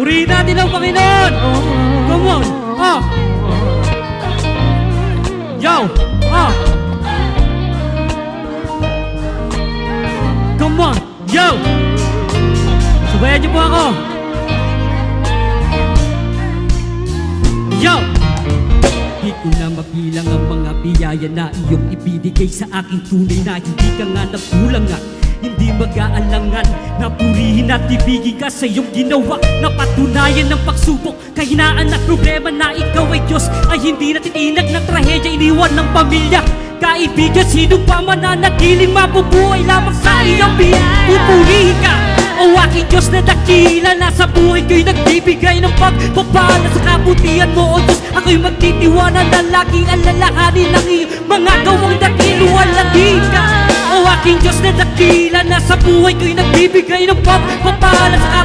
Purihin natin ang Panginoon. Come on. Yo. Come on. Yo. Sabayan niyo po ako. Yo. Di ko na mabilang ang mga biyaya na iyong ibinigay sa akin. Tunay na hindi ka nga nagkulang nga. Hindi mag-aalangan na purihin at ibigin ka sa iyong ginawa. Napatunayan ng pagsubok, kahinaan at problema na ikaw ay Diyos. Ay hindi natitinag ng trahedya, iniwan ng pamilya. Kaibigan, sino pa mananatiling mabubuhay lamang sa iyong biyaya. Pupurihin ka, o aking Diyos na dakila. Nasa buhay ko'y nagbibigay ng pagpapala. Sa kabutihan mo, O Diyos, ako'y magtitiwala na laging alalahanin ng iyong mga gawang dakiluwalhati ka. O aking Diyos na dakila, nasa buhay ko'y nagbibigay ng pagpapala. Sa